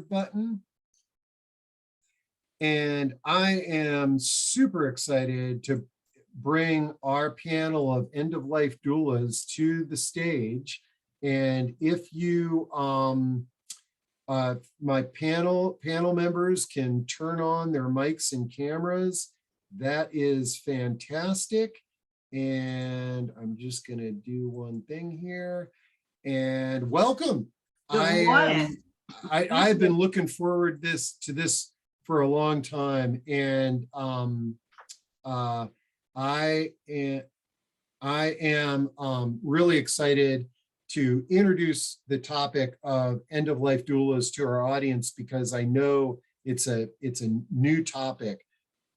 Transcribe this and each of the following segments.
button. And I am super excited to bring our panel of end-of-life doulas to the stage. And if you, my panel members can turn on their mics and cameras, that is fantastic. And I'm just gonna do one thing here. And welcome. I've been looking forward to this for a long time, and I am really excited to introduce the topic of end-of-life doulas to our audience, because I know it's a new topic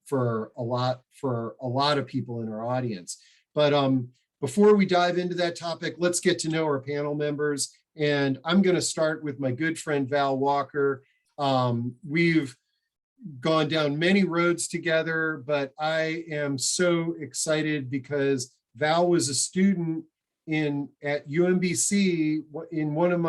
for a lot of people in our audience. But before we dive into that topic, let's get to know our panel members. And I'm going to start with my good friend Val Walker. We've gone down many roads together, but I am so excited because Val was a student at UMBC in one of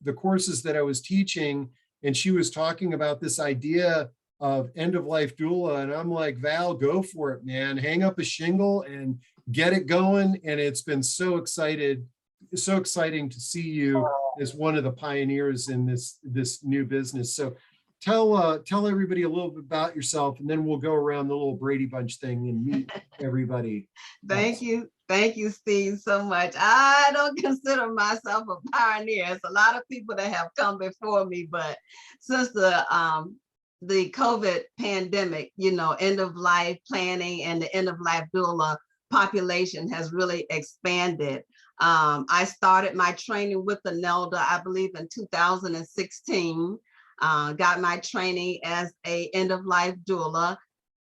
the courses that I was teaching, and she was talking about this idea of end-of-life doula, and I'm like, Val, go for it, man. Hang up a shingle and get it going. And it's been so exciting to see you as one of the pioneers in this new business. So tell everybody a little bit about yourself, and then we'll go around the little Brady Bunch thing and meet everybody. Thank you, Steve, so much. I don't consider myself a pioneer. There's a lot of people that have come before me, but since the COVID pandemic, end of life planning and the end of life doula population has really expanded. I started my training with the NELDA, I believe in 2016. Got my training as a end-of-life doula,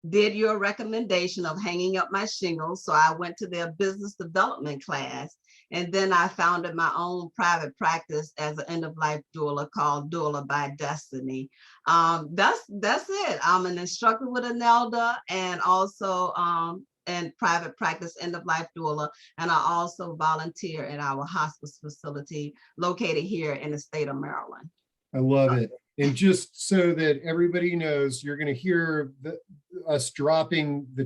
did your recommendation of hanging up my shingles. So I went to their business development class, and then I founded my own private practice as an end-of-life doula called Doula by Destiny. That's it. I'm an instructor with a NELDA, and also and private practice end-of-life doula. And I also volunteer at our hospice facility located here in the state of Maryland. I love it. And just so that everybody knows, you're going to hear us dropping the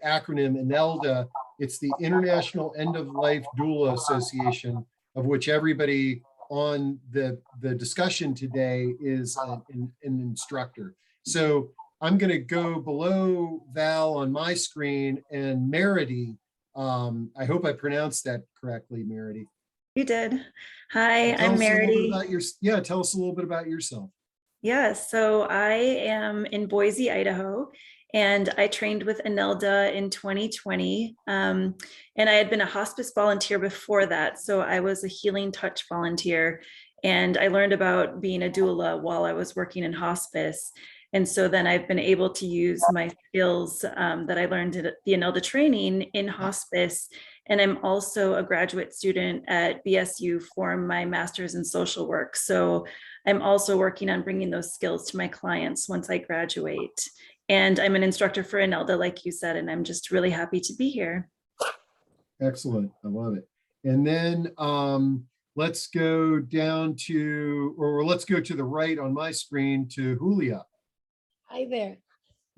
acronym INELDA. It's the International End-of-Life Doula Association, of which everybody on the discussion today is an instructor. So I'm going to go below Val on my screen, and Marady. I hope I pronounced that correctly, Marady. You did. Hi, I'm Marady. Tell us a little bit about yourself. Yeah, so I am in Boise, Idaho, and I trained with INELDA in 2020. And I had been a hospice volunteer before that. So I was a healing touch volunteer, and I learned about being a doula while I was working in hospice. And so then I've been able to use my skills that I learned at the INELDA training in hospice. And I'm also a graduate student at BSU for my master's in social work. So I'm also working on bringing those skills to my clients once I graduate. And I'm an instructor for INELDA, like you said, and I'm just really happy to be here. Excellent. I love it. And then let's go down to, or let's go to the right on my screen to Julia. Hi there.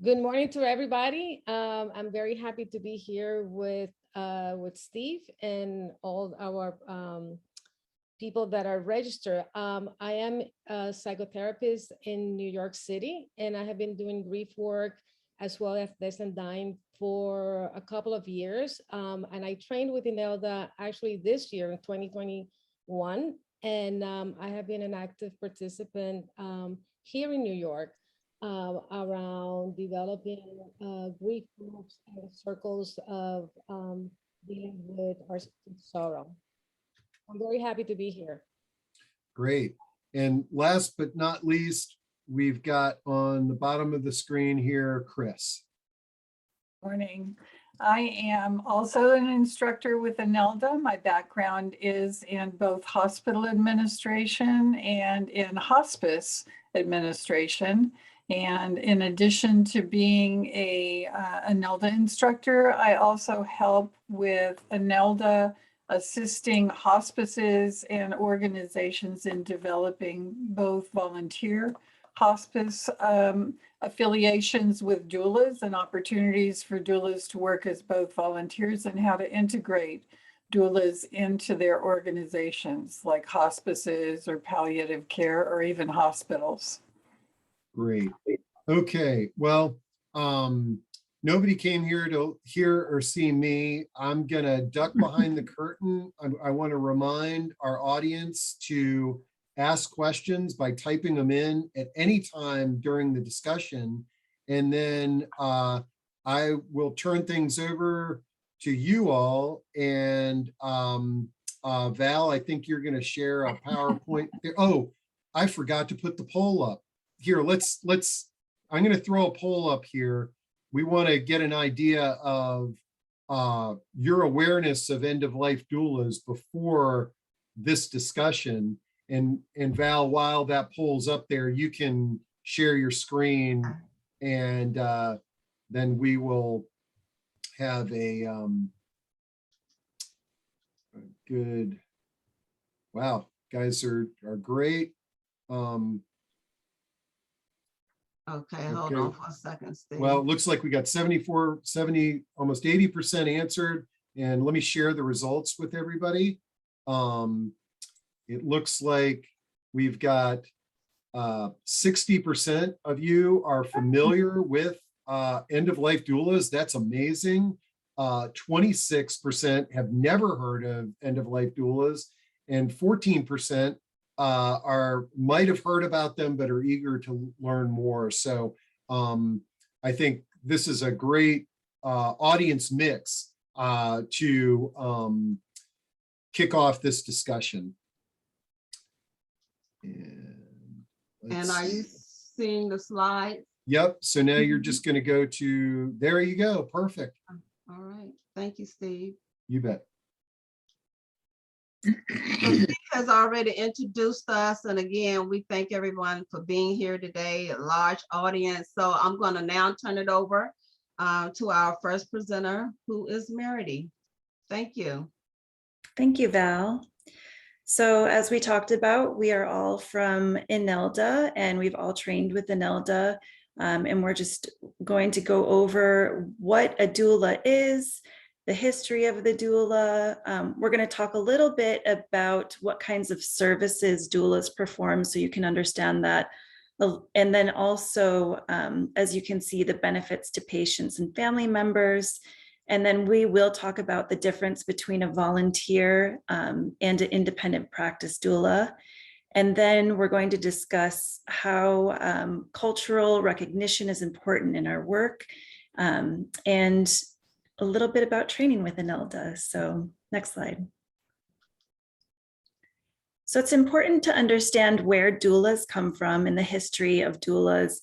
Good morning to everybody. I'm very happy to be here with Steve and all our people that are registered. I am a psychotherapist in New York City, and I have been doing grief work as well as death and dying for a couple of years. And I trained with INELDA actually this year in 2021. And I have been an active participant here in New York around developing grief groups and circles of dealing with our sorrow. I'm very happy to be here. Great. And last but not least, we've got on the bottom of the screen here, Kris. Morning. I am also an instructor with INELDA. My background is in both hospital administration and in hospice administration. And in addition to being a INELDA instructor, I also help with INELDA assisting hospices and organizations in developing both volunteer hospice affiliations with doulas and opportunities for doulas to work as both volunteers, and how to integrate doulas into their organizations like hospices or palliative care or even hospitals. Great. Okay, well, nobody came here to hear or see me. I'm gonna duck behind the curtain. I want to remind our audience to ask questions by typing them in at any time during the discussion. And then I will turn things over to you all. And Val, I think you're gonna share a PowerPoint. Oh, I forgot to put the poll up. Here, I'm going to throw a poll up here. We want to get an idea of your awareness of end-of-life doulas before this discussion. And Val, while that poll's up there, you can share your screen, and then we will have a good, wow, guys are great. Okay, hold on for a second, Steve. Well, it looks like we got 74, 70, almost 80% answered. And let me share the results with everybody. It looks like we've got 60% of you are familiar with end-of-life doulas. That's amazing. 26% have never heard of end-of-life doulas, and 14% might have heard about them but are eager to learn more. So I think this is a great audience mix to kick off this discussion. And are you seeing the slide? Yep. So now you're just going to go to, there you go. Perfect. All right. Thank you, Steve. You bet. So Steve has already introduced us, and again, we thank everyone for being here today, a large audience. So I'm going to now turn it over to our first presenter, who is Marady. Thank you. Thank you, Val. So as we talked about, we are all from INELDA, and we've all trained with INELDA, and we're just going to go over what a doula is, the history of the doula. We're going to talk a little bit about what kinds of services doulas perform, so you can understand that. And then also, as you can see, the benefits to patients and family members. And then we will talk about the difference between a volunteer and an independent practice doula. And then we're going to discuss how cultural recognition is important in our work, and a little bit about training with INELDA. So next slide. So it's important to understand where doulas come from in the history of doulas.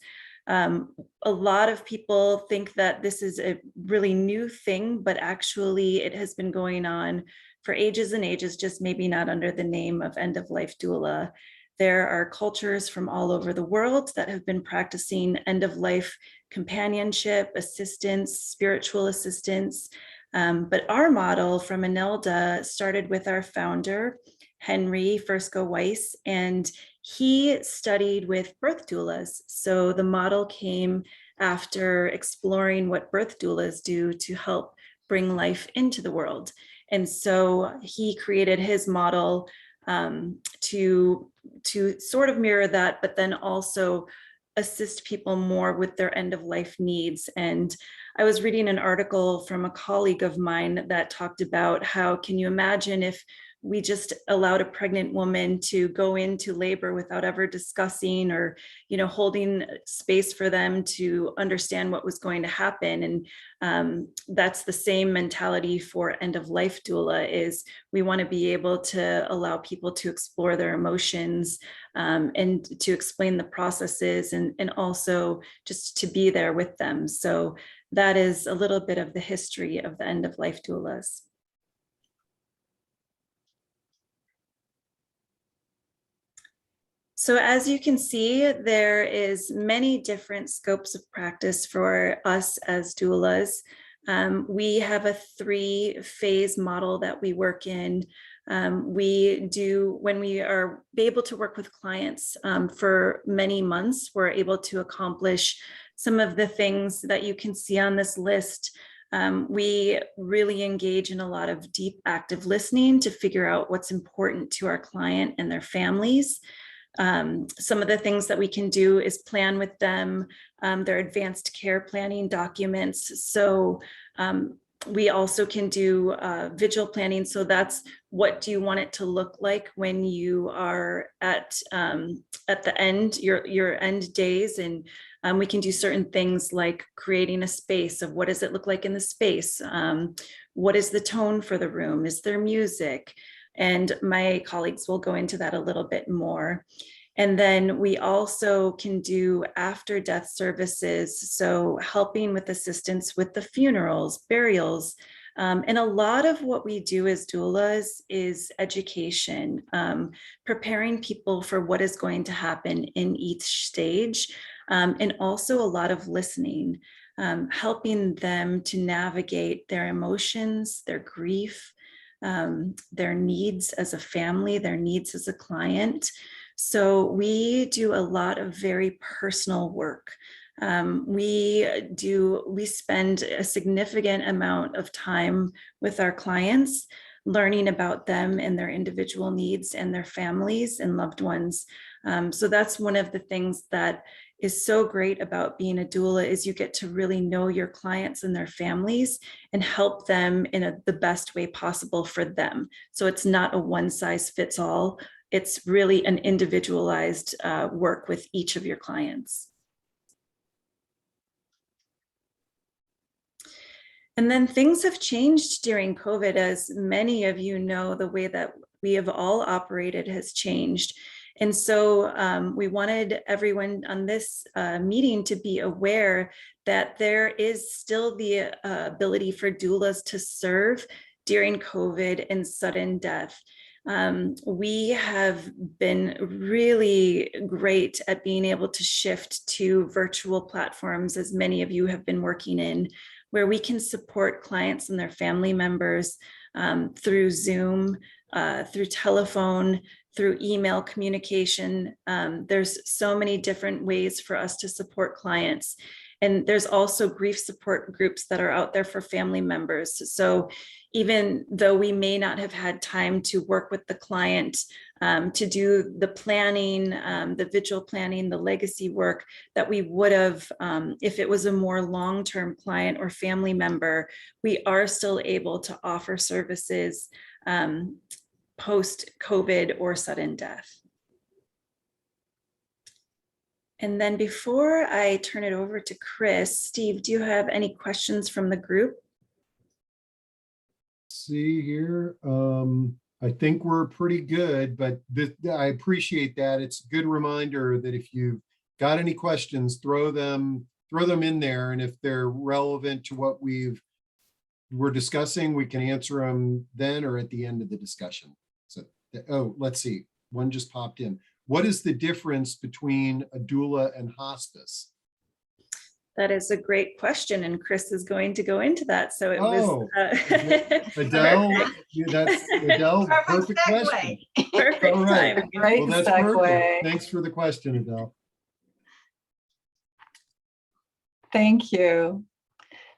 A lot of people think that this is a really new thing, but actually it has been going on for ages and ages, just maybe not under the name of end-of-life doula. There are cultures from all over the world that have been practicing end-of-life companionship, assistance, spiritual assistance. But our model from INELDA started with our founder, Henry Fursko Weiss, and he studied with birth doulas. So the model came after exploring what birth doulas do to help bring life into the world. And so he created his model to sort of mirror that, but then also assist people more with their end-of-life needs. And I was reading an article from a colleague of mine that talked about how, can you imagine if we just allowed a pregnant woman to go into labor without ever discussing or, holding space for them to understand what was going to happen. And that's the same mentality for end-of-life doula. Is we want to be able to allow people to explore their emotions and to explain the processes, and also just to be there with them. So that is a little bit of the history of the end-of-life doulas. So as you can see, there is many different scopes of practice for us as doulas. We have a 3-phase model that we work in. We do, when we are able to work with clients for many months, we're able to accomplish some of the things that you can see on this list. We really engage in a lot of deep active listening to figure out what's important to our client and their families. Some of the things that we can do is plan with them their advanced care planning documents. So we also can do vigil planning. So that's what do you want it to look like when you are at the end, your end days. And we can do certain things like creating a space of what does it look like in the space? What is the tone for the room? Is there music? And my colleagues will go into that a little bit more. And then we also can do after death services. So helping with assistance with the funerals, burials. And a lot of what we do as doulas is education, preparing people for what is going to happen in each stage. And also a lot of listening, helping them to navigate their emotions, their grief, their needs as a family, their needs as a client. So we do a lot of very personal work. We spend a significant amount of time with our clients, learning about them and their individual needs and their families and loved ones. So that's one of the things that is so great about being a doula is you get to really know your clients and their families and help them in the best way possible for them. So it's not a one size fits all. It's really an individualized work with each of your clients. And then things have changed during COVID, as many of you know, the way that we have all operated has changed. And so we wanted everyone on this meeting to be aware that there is still the ability for doulas to serve during COVID and sudden death. We have been really great at being able to shift to virtual platforms, as many of you have been working in, where we can support clients and their family members through Zoom, through telephone, through email communication. There's so many different ways for us to support clients. And there's also grief support groups that are out there for family members. So even though we may not have had time to work with the client to do the planning, the vigil planning, the legacy work that we would have if it was a more long-term client or family member, we are still able to offer services post-COVID or sudden death. And then before I turn it over to Kris, Steve, do you have any questions from the group? See here, I think we're pretty good, but I appreciate that. It's a good reminder that if you've got any questions, throw them in there, and if they're relevant to what we're discussing, we can answer them then or at the end of the discussion. So, oh, let's see, one just popped in. What is the difference between a doula and hospice? That is a great question, and Kris is going to go into that. So it was Adele. That's Adele. Perfect question. Perfect time. Great Well, that's segue. perfect. Thanks for the question, Adele. Thank you.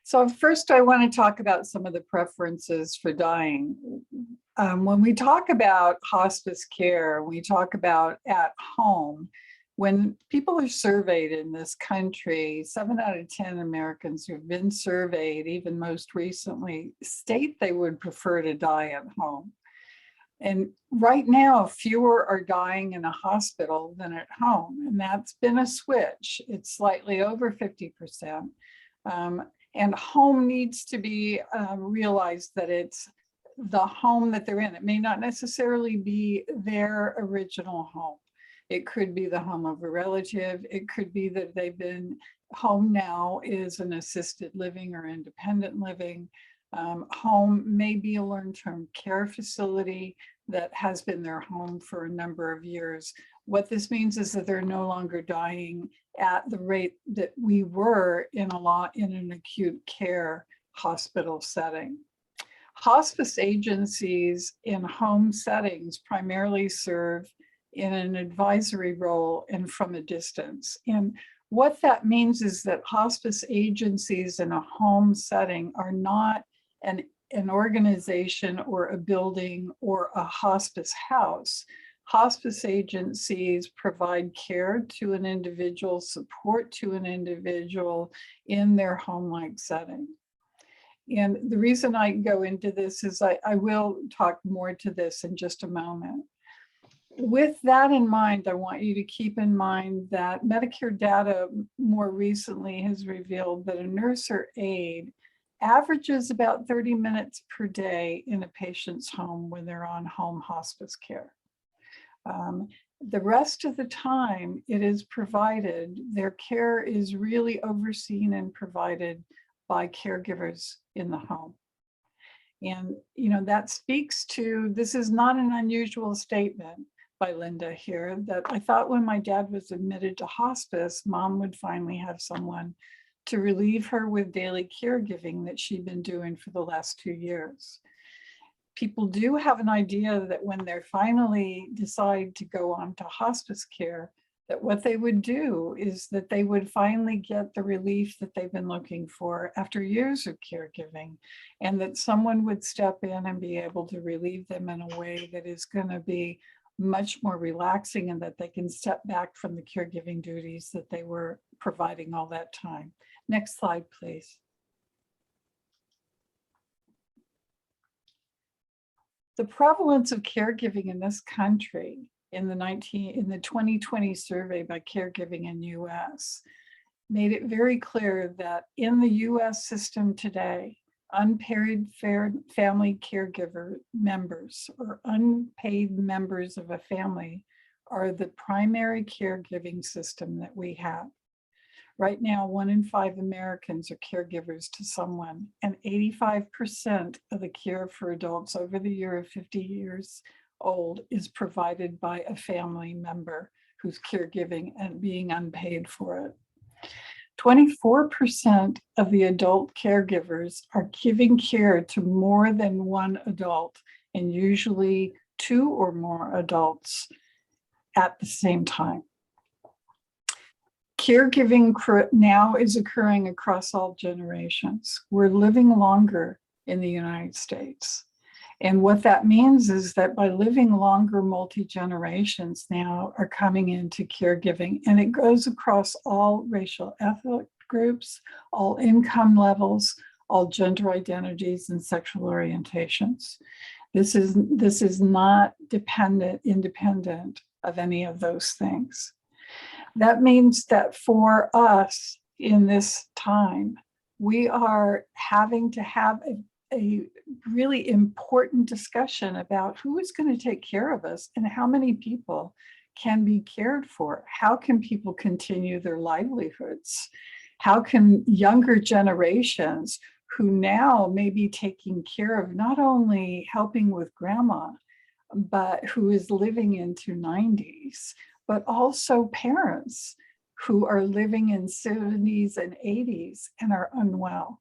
So first, I want to talk about some of the preferences for dying. When we talk about hospice care, we talk about at home. When people are surveyed in this country, 7 out of 10 Americans who've been surveyed, even most recently, state they would prefer to die at home. And right now, fewer are dying in a hospital than at home. And that's been a switch. It's slightly over 50%. And home needs to be realized that it's the home that they're in. It may not necessarily be their original home. It could be the home of a relative. It could be that they've been home now is an assisted living or independent living. Home may be a long-term care facility that has been their home for a number of years. What this means is that they're no longer dying at the rate that we were in an acute care hospital setting. Hospice agencies in home settings primarily serve in an advisory role and from a distance. And what that means is that hospice agencies in a home setting are not an organization or a building or a hospice house. Hospice agencies provide care to an individual, support to an individual in their home-like setting. And the reason I go into this is I will talk more to this in just a moment. With that in mind, I want you to keep in mind that Medicare data more recently has revealed that a nurse or aide averages about 30 minutes per day in a patient's home when they're on home hospice care. The rest of the time it is provided, their care is really overseen and provided by caregivers in the home. And, you know, that speaks to, this is not an unusual statement by Linda here, that I thought when my dad was admitted to hospice, mom would finally have someone to relieve her with daily caregiving that she'd been doing for the last 2 years. People do have an idea that when they finally decide to go on to hospice care, that what they would do is that they would finally get the relief that they've been looking for after years of caregiving, and that someone would step in and be able to relieve them in a way that is going to be much more relaxing, and that they can step back from the caregiving duties that they were providing all that time. Next slide, please. The prevalence of caregiving in this country in the 2020 survey by Caregiving in US made it very clear that in the US system today, unpaid family caregiver members or unpaid members of a family are the primary caregiving system that we have. Right now, 1 in 5 Americans are caregivers to someone, and 85% of the care for adults over the year of 50 years old is provided by a family member who's caregiving and being unpaid for it. 24% of the adult caregivers are giving care to more than one adult, and usually 2 or more adults at the same time. Caregiving now is occurring across all generations. We're living longer in the United States. And what that means is that by living longer, multi-generations now are coming into caregiving, and it goes across all racial ethnic groups, all income levels, all gender identities and sexual orientations. This is not independent of any of those things. That means that for us in this time, we are having to have a really important discussion about who is going to take care of us and how many people can be cared for. How can people continue their livelihoods? How can younger generations who now may be taking care of not only helping with grandma, but who is living into 90s, but also parents who are living in 70s and 80s and are unwell?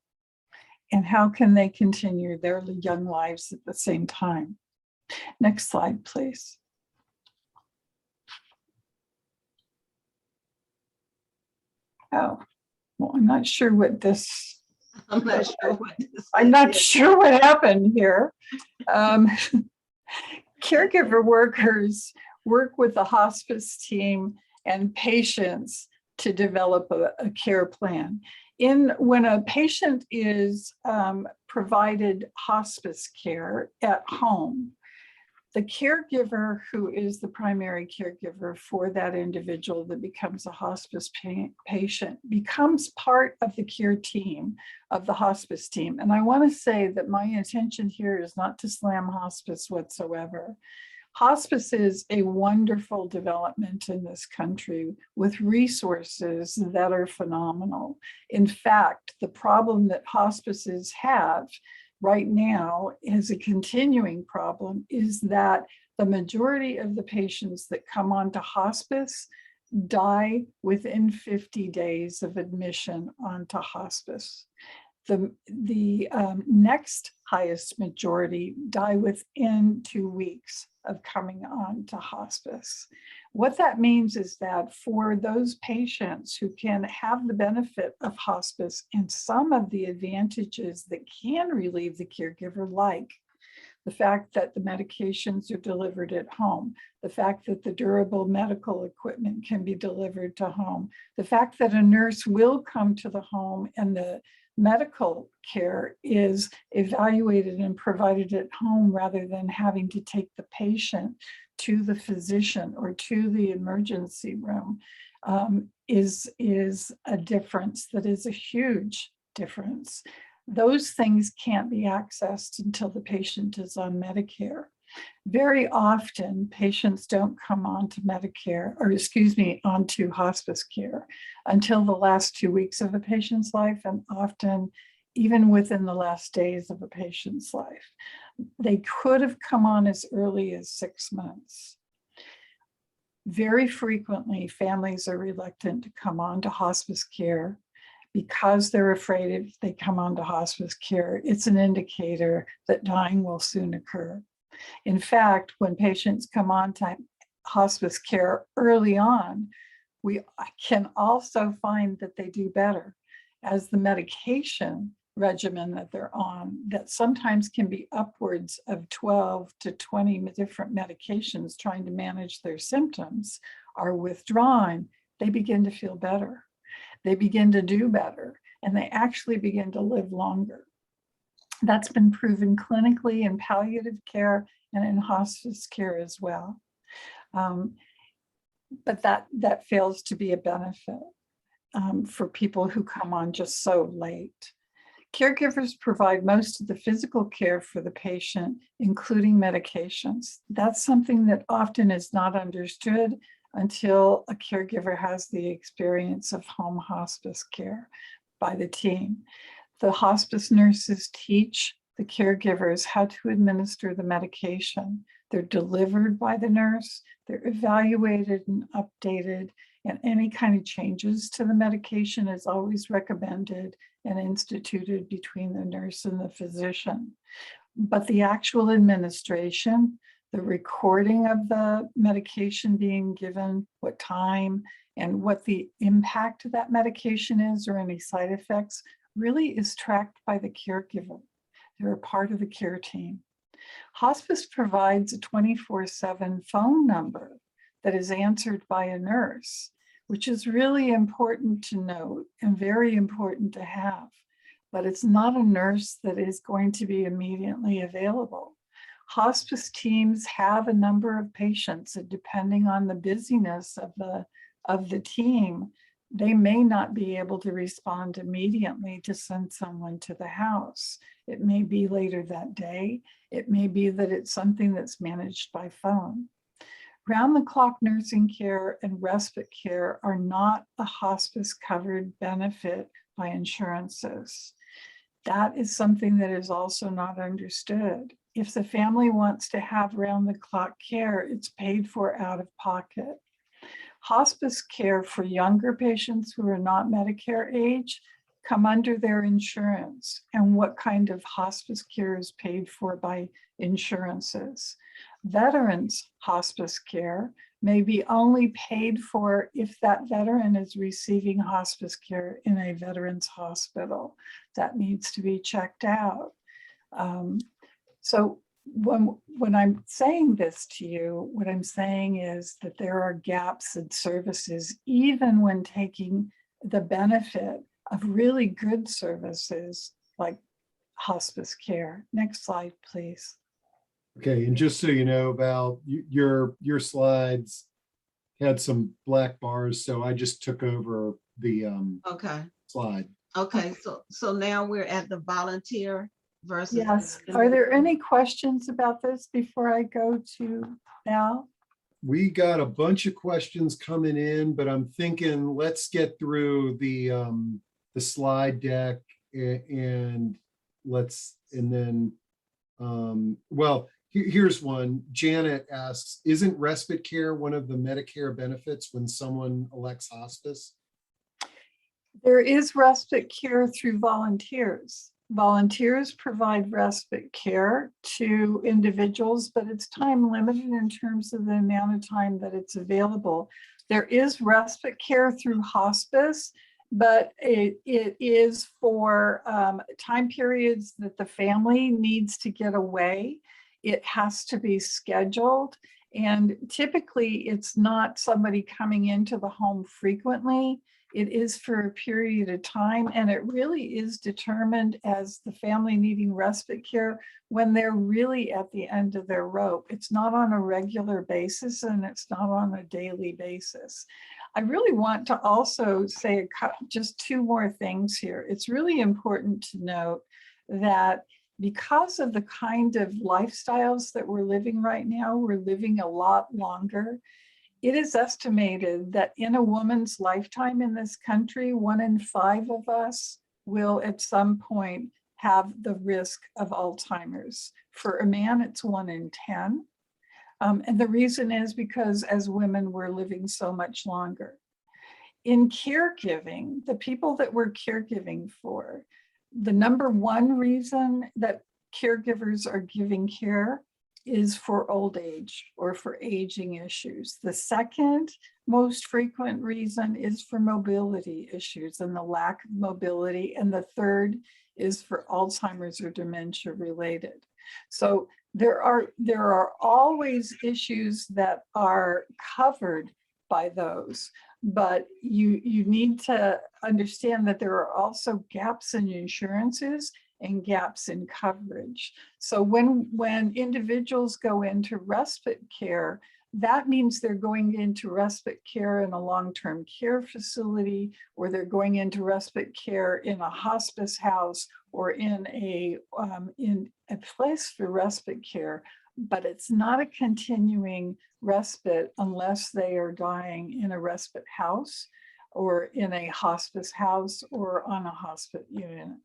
And how can they continue their young lives at the same time? Next slide, please. Oh, well, I'm not sure what this. I'm not sure what this I'm not is. sure what happened here. Caregiver workers work with the hospice team and patients to develop a care plan. When a patient is provided hospice care at home, the caregiver who is the primary caregiver for that individual that becomes a hospice patient becomes part of the care team of the hospice team. And I want to say that my intention here is not to slam hospice whatsoever. Hospice is a wonderful development in this country with resources that are phenomenal. In fact, the problem that hospices have right now is a continuing problem, is that the majority of the patients that come onto hospice die within 50 days of admission onto hospice. The next highest majority die within 2 weeks of coming on to hospice. What that means is that for those patients who can have the benefit of hospice and some of the advantages that can relieve the caregiver, like the fact that the medications are delivered at home, the fact that the durable medical equipment can be delivered to home, the fact that a nurse will come to the home and the medical care is evaluated and provided at home rather than having to take the patient to the physician or to the emergency room, is a difference that is a huge difference. Those things can't be accessed until the patient is on Medicare. Very often, patients don't come onto Medicare, or excuse me, onto hospice care until the last 2 weeks of a patient's life, and often even within the last days of a patient's life. They could have come on as early as 6 months. Very frequently, families are reluctant to come on to hospice care because they're afraid if they come on to hospice care, it's an indicator that dying will soon occur. In fact, when patients come on to hospice care early on, we can also find that they do better, as the medication regimen that they're on, that sometimes can be upwards of 12 to 20 different medications trying to manage their symptoms, are withdrawn. They begin to feel better. They begin to do better, and they actually begin to live longer. That's been proven clinically in palliative care and in hospice care as well. But that fails to be a benefit for people who come on just so late. Caregivers provide most of the physical care for the patient, including medications. That's something that often is not understood until a caregiver has the experience of home hospice care by the team. The hospice nurses teach the caregivers how to administer the medication. They're delivered by the nurse, they're evaluated and updated, and any kind of changes to the medication is always recommended and instituted between the nurse and the physician. But the actual administration, the recording of the medication being given, what time, and what the impact of that medication is or any side effects really is tracked by the caregiver. They're a part of the care team. Hospice provides a 24/7 phone number that is answered by a nurse, which is really important to note and very important to have. But it's not a nurse that is going to be immediately available. Hospice teams have a number of patients, and depending on the busyness of the team, they may not be able to respond immediately to send someone to the house. It may be later that day. It may be that it's something that's managed by phone. Round-the-clock nursing care and respite care are not a hospice covered benefit by insurances. That is something that is also not understood. If the family wants to have round-the-clock care, it's paid for out of pocket. Hospice care for younger patients who are not Medicare age come under their insurance, and what kind of hospice care is paid for by insurances. Veterans hospice care may be only paid for if that veteran is receiving hospice care in a veterans hospital. That needs to be checked out. So when I'm saying this to you, what I'm saying is that there are gaps in services, even when taking the benefit of really good services like hospice care. Next slide, please. Okay, and just so you know, Val, your slides had some black bars, so I just took over the Okay. slide. Okay, so now we're at the volunteer versus. Yes. Are there any questions about this before I go to Val? We got a bunch of questions coming in, but I'm thinking let's get through the slide deck and then here's one. Janet asks, isn't respite care one of the Medicare benefits when someone elects hospice? There is respite care through volunteers. Volunteers provide respite care to individuals, but it's time limited in terms of the amount of time that it's available. There is respite care through hospice, but it is for time periods that the family needs to get away. It has to be scheduled. And typically it's not somebody coming into the home frequently. It is for a period of time, and it really is determined as the family needing respite care when they're really at the end of their rope. It's not on a regular basis, and it's not on a daily basis. I really want to also say just two more things here. It's really important to note that because of the kind of lifestyles that we're living right now, we're living a lot longer. It is estimated that in a woman's lifetime in this country, 1 in 5 of us will at some point have the risk of Alzheimer's. For a man, it's 1 in 10. And the reason is because as women, we're living so much longer. In caregiving, the people that we're caregiving for, the number one reason that caregivers are giving care is for old age or for aging issues. The second most frequent reason is for mobility issues and the lack of mobility. And the third is for Alzheimer's or dementia related. So there are always issues that are covered by those, but you need to understand that there are also gaps in insurances and gaps in coverage. So when individuals go into respite care, that means they're going into respite care in a long-term care facility, or they're going into respite care in a hospice house, or in a place for respite care. But it's not a continuing respite unless they are dying in a respite house or in a hospice house or on a hospice unit.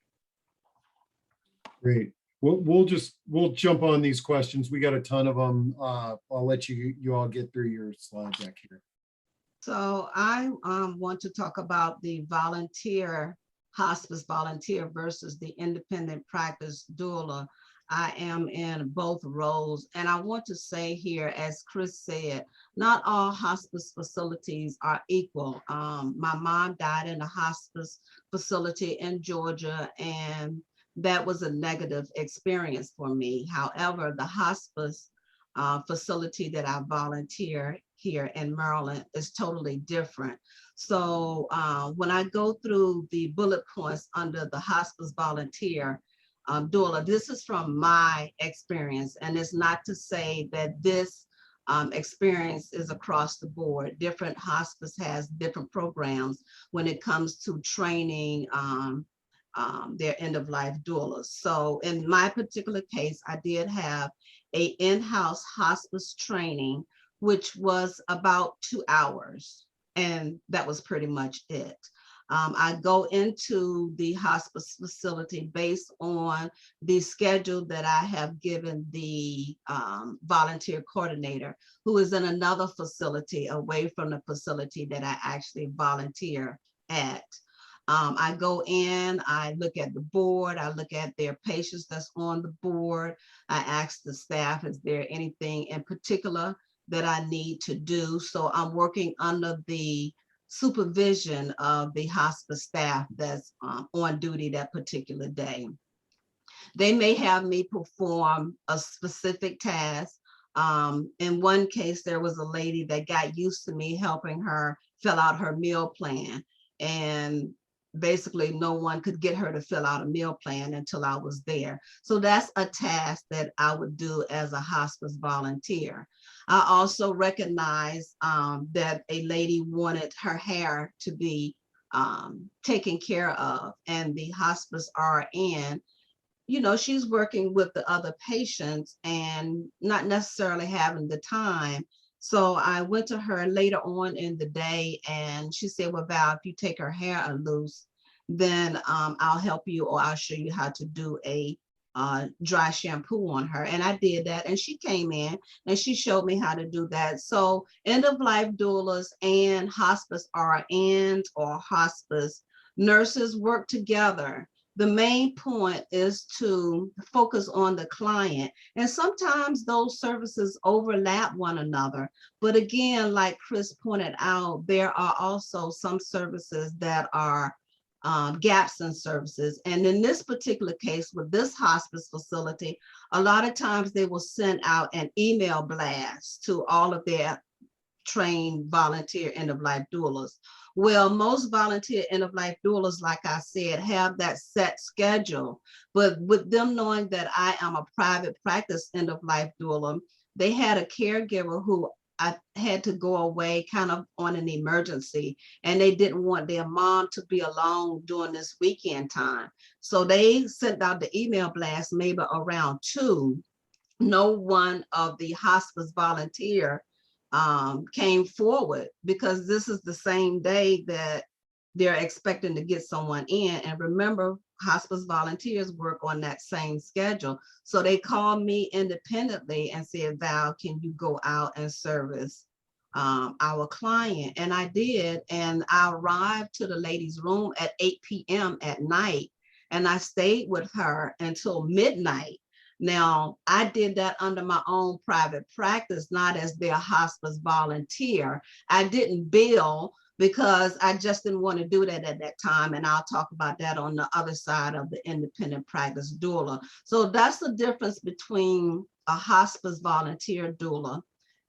Great. We'll jump on these questions. We got a ton of them. I'll let you all get through your slide deck here. So I want to talk about the hospice volunteer versus the independent practice doula. I am in both roles. And I want to say here, as Kris said, not all hospice facilities are equal. My mom died in a hospice facility in Georgia, and that was a negative experience for me. However, the hospice facility that I volunteer here in Maryland is totally different. So when I go through the bullet points under the hospice volunteer doula, this is from my experience, and it's not to say that this experience is across the board. Different hospice has different programs when it comes to training their end-of-life doulas. So in my particular case, I did have an in-house hospice training, which was about 2 hours, and that was pretty much it. I go into the hospice facility based on the schedule that I have given the volunteer coordinator, who is in another facility away from the facility that I actually volunteer at. I go in, I look at the board, I look at their patients that's on the board. I ask the staff, is there anything in particular that I need to do? So I'm working under the supervision of the hospice staff that's on duty that particular day. They may have me perform a specific task. In one case, there was a lady that got used to me helping her fill out her meal plan, and basically no one could get her to fill out a meal plan until I was there. So that's a task that I would do as a hospice volunteer. I also recognize that a lady wanted her hair to be taken care of, and the hospice RN, you know, she's working with the other patients and not necessarily having the time. So I went to her later on in the day, and she said, well, Val, if you take her hair loose, then I'll help you, or I'll show you how to do a dry shampoo on her. And I did that, and she came in and she showed me how to do that. So end-of-life doulas and hospice RNs or hospice Nurses work together. The main point is to focus on the client. And sometimes those services overlap one another. But again, like Kris pointed out, there are also some services that are gaps in services. And in this particular case, with this hospice facility, a lot of times they will send out an email blast to all of their trained volunteer end-of-life doulas. Well, most volunteer end-of-life doulas, like I said, have that set schedule, but with them knowing that I am a private practice end-of-life doula, they had a caregiver who I had to go away kind of on an emergency, and they didn't want their mom to be alone during this weekend time. So they sent out the email blast maybe around 2. No one of the hospice volunteer came forward, because this is the same day that they're expecting to get someone in. And remember, hospice volunteers work on that same schedule. So they called me independently and said, Val, can you go out and service our client? And I did. And I arrived to the lady's room at 8 p.m. at night, and I stayed with her until midnight. Now, I did that under my own private practice, not as their hospice volunteer. I didn't bill because I just didn't want to do that at that time. And I'll talk about that on the other side of the independent practice doula. So that's the difference between a hospice volunteer doula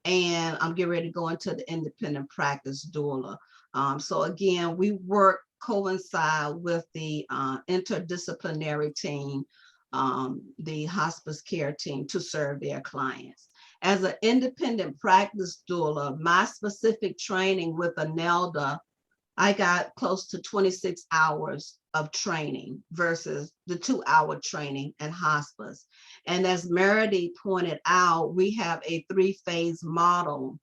and I'm getting ready to go into the independent practice doula. So again, we work coincide with the interdisciplinary team, the hospice care team, to serve their clients. As an independent practice doula, my specific training with ANELDA, I got close to 26 hours of training versus the 2-hour training in hospice. And as Marady pointed out, we have a 3-phase model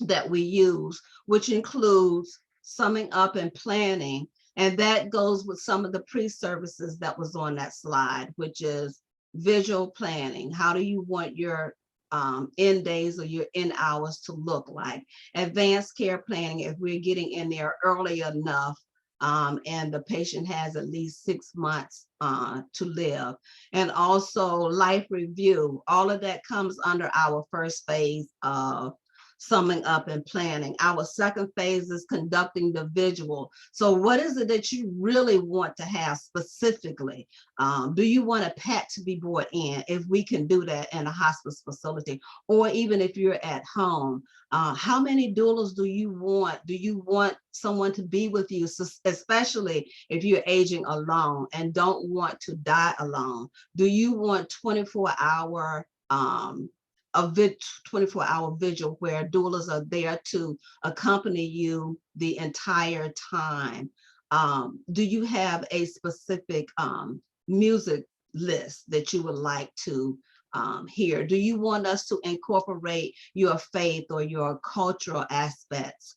that we use, which includes summing up and planning. And that goes with some of the pre-services that was on that slide, which is visual planning. How do you want your end days or your end hours to look like? Advanced care planning, if we're getting in there early enough and the patient has at least 6 months to live. And also life review. All of that comes under our first phase of summing up and planning. Our second phase is conducting the visual. So what is it that you really want to have specifically? Do you want a pet to be brought in? If we can do that in a hospice facility, or even if you're at home, how many doulas do you want? Do you want someone to be with you, especially if you're aging alone and don't want to die alone? Do you want 24-hour a 24-hour vigil where doulas are there to accompany you the entire time? Do you have a specific music list that you would like to hear? Do you want us to incorporate your faith or your cultural aspects?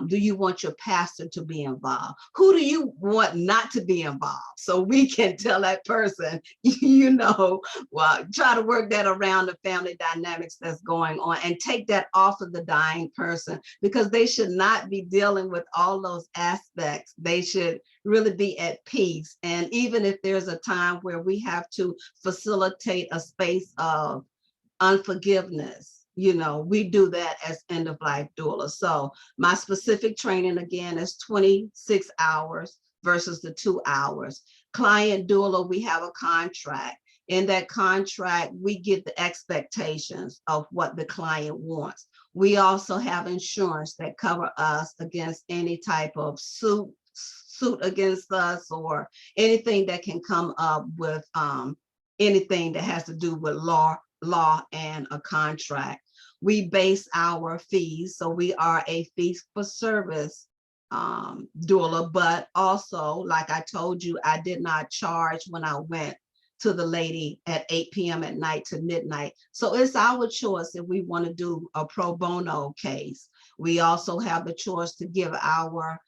Do you want your pastor to be involved? Who do you want not to be involved? So we can tell that person, you know, well, try to work that around the family dynamics that's going on and take that off of the dying person, because they should not be dealing with all those aspects. They should really be at peace. And even if there's a time where we have to facilitate a space of unforgiveness, you know, we do that as end-of-life doula. So my specific training, again, is 26 hours versus the 2 hours. Client doula, we have a contract. In that contract, we get the expectations of what the client wants. We also have insurance that cover us against any type of suit against us, or anything that can come up with anything that has to do with law and a contract. We base our fees, so we are a fee for service doula, but also, like I told you, I did not charge when I went to the lady at 8 p.m. at night to midnight. So it's our choice if we want to do a pro bono case. We also have the choice to give our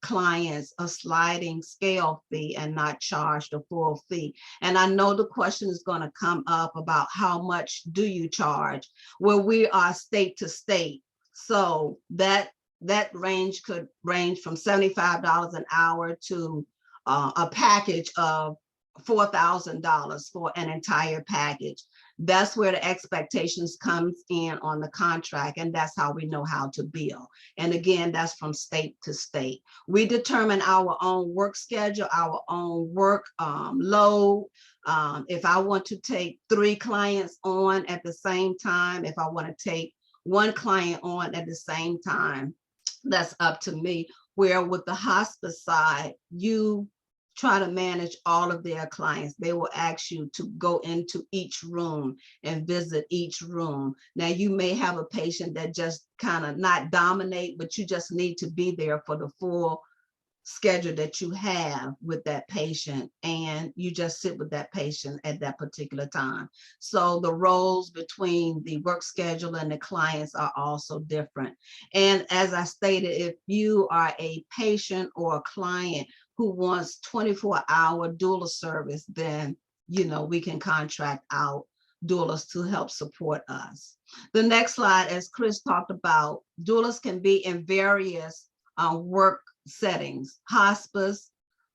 clients a sliding scale fee and not charge the full fee. And I know the question is going to come up about how much do you charge? Well, we are state to state, so that That range could range from $75 an hour to a package of $4,000 for an entire package. That's where the expectations comes in on the contract, and that's how we know how to bill. And again, that's from state to state. We determine our own work schedule, our own work load. If I want to take 3 clients on at the same time, if I want to take 1 client on at the same time, that's up to me. Where with the hospice side, you try to manage all of their clients. They will ask you to go into each room and visit each room. Now, you may have a patient that just kind of not dominate, but you just need to be there for the full schedule that you have with that patient, and you just sit with that patient at that particular time. So the roles between the work schedule and the clients are also different. And as I stated, if you are a patient or a client who wants 24-hour doula service, then we can contract out doulas to help support us. The next slide, as Kris talked about, doulas can be in various work settings. Hospice,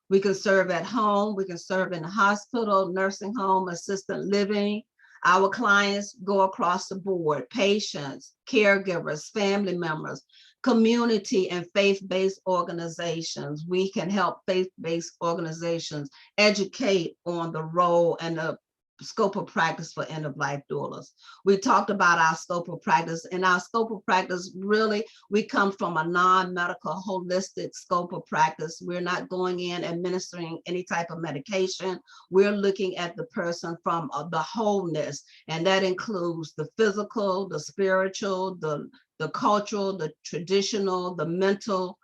we can serve at home, we can serve in the hospital, nursing home, assisted living. Our clients go across the board: patients, caregivers, family members, community and faith-based organizations. We can help faith-based organizations educate on the role and the scope of practice for end-of-life doulas. We talked about our scope of practice, and our scope of practice, really, we come from a non-medical holistic scope of practice. We're not going in administering any type of medication. We're looking at the person from the wholeness, and that includes the physical, the spiritual, the cultural, the traditional, the mental.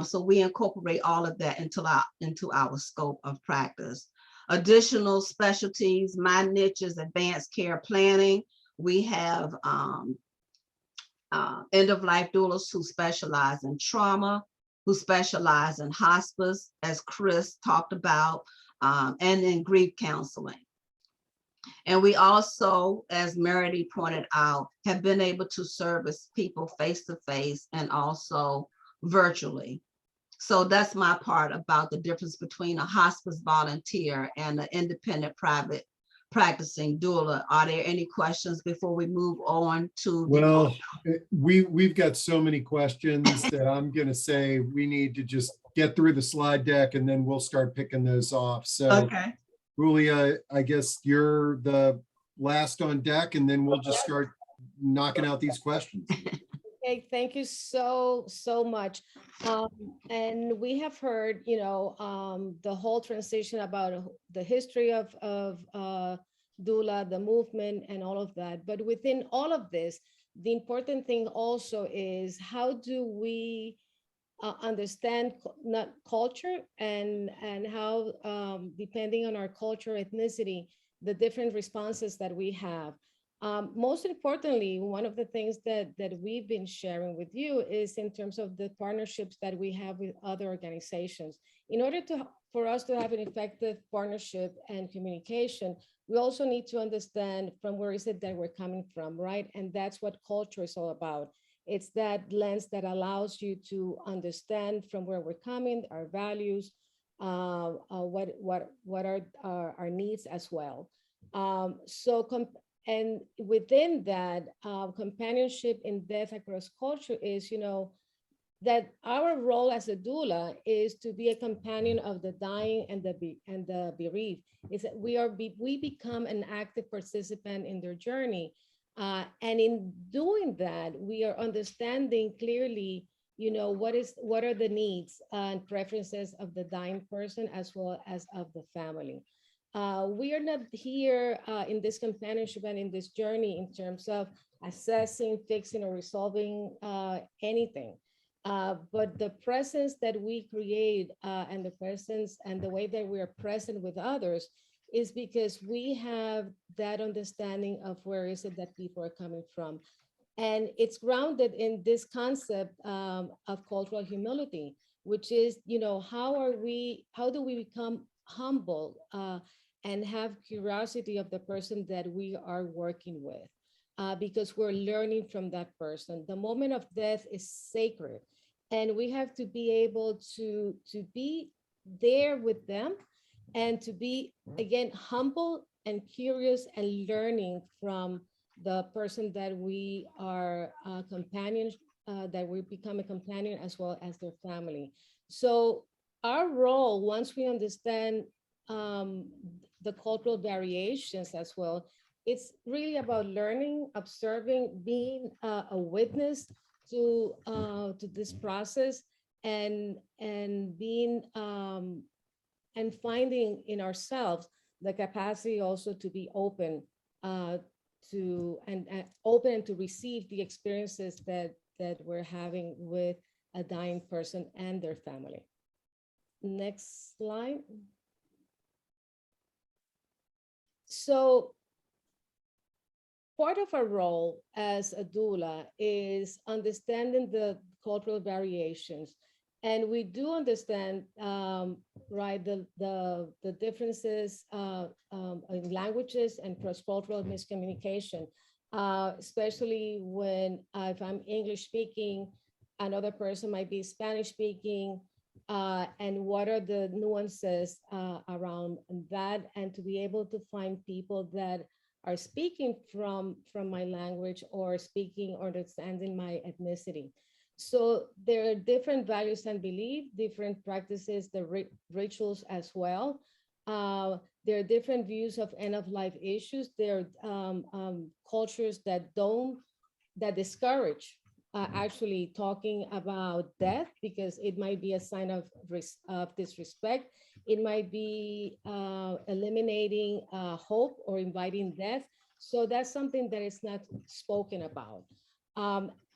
So we incorporate all of that into our scope of practice. Additional specialties, my niche is advanced care planning. We have end-of-life doulas who specialize in trauma, who specialize in hospice, as Kris talked about, and in grief counseling. And we also, as Marady pointed out, have been able to service people face-to-face and also virtually. So that's my part about the difference between a hospice volunteer and an independent private practicing doula. Are there any questions before we move on to? Well, we've got so many questions that I'm going to say we need to just get through the slide deck and then we'll start picking those off. So, okay. Julia, I guess you're the last on deck, and then we'll just start knocking out these questions. Okay, thank you so much. And we have heard, the whole transition about the history of doula, the movement, and all of that. But within all of this, the important thing also is, how do we understand not culture and how, depending on our culture, ethnicity, the different responses that we have. Most importantly, one of the things that we've been sharing with you is in terms of the partnerships that we have with other organizations. In order for us to have an effective partnership and communication, we also need to understand from where is it that we're coming from, right? And that's what culture is all about. It's that lens that allows you to understand from where we're coming, our values, what are our needs as well. And within that, companionship in death across culture is, that our role as a doula is to be a companion of the dying and the bereaved. Is that we become an active participant in their journey, and in doing that, we are understanding clearly, what are the needs and preferences of the dying person as well as of the family. We are not here in this companionship and in this journey in terms of assessing, fixing, or resolving anything. But the presence that we create and the presence and the way that we are present with others is because we have that understanding of where is it that people are coming from. And it's grounded in this concept of cultural humility, which is, how do we become humble and have curiosity of the person that we are working with, because we're learning from that person. The moment of death is sacred. And we have to be able to be there with them and to be, again, humble and curious and learning from the person that we are companions, that we become a companion, as well as their family. So our role, once we understand the cultural variations as well, it's really about learning, observing, being a witness to this process, and being and finding in ourselves the capacity also to be open to and open to receive the experiences that we're having with a dying person and their family. Next slide. So part of our role as a doula is understanding the cultural variations. And we do understand, right, the differences in languages and cross-cultural miscommunication, especially when if I'm English speaking, another person might be Spanish speaking, and what are the nuances around that, and to be able to find people that are speaking from my language or speaking or understanding my ethnicity. So there are different values and beliefs, different practices, the rituals as well. There are different views of end-of-life issues. There are cultures that discourage actually talking about death, because it might be a sign of disrespect. It might be eliminating hope or inviting death. So that's something that is not spoken about.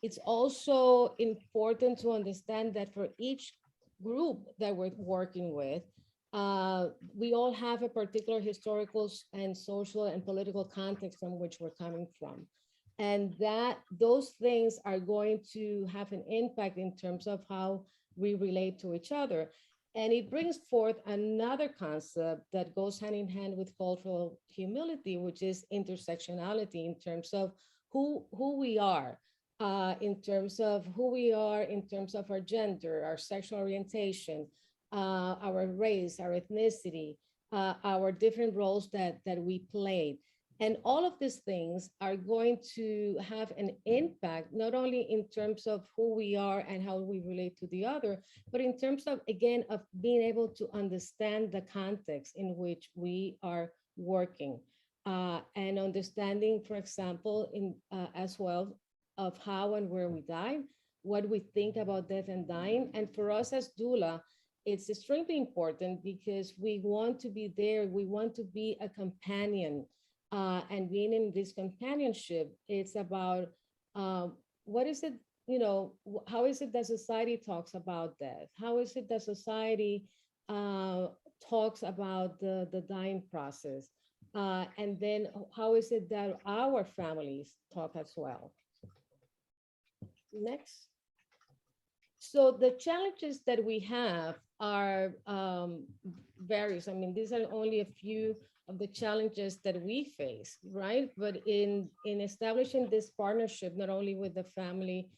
It's also important to understand that for each group that we're working with, we all have a particular historical and social and political context from which we're coming from. And that those things are going to have an impact in terms of how we relate to each other. And it brings forth another concept that goes hand in hand with cultural humility, which is intersectionality, in terms of who we are, in terms of who we are, in terms of our gender, our sexual orientation, our race, our ethnicity, our different roles that we played. And all of these things are going to have an impact, not only in terms of who we are and how we relate to the other, but in terms of, again, of being able to understand the context in which we are working, and understanding, for example, as well, of how and where we die, what we think about death and dying. And for us as doula, it's extremely important because we want to be there. We want to be a companion. And being in this companionship, it's about what is it, how is it that society talks about death? How is it that society talks about the dying process? And then how is it that our families talk as well? Next. So the challenges that we have are various. I mean, these are only a few of the challenges that we face, right? But in establishing this partnership, not only with the family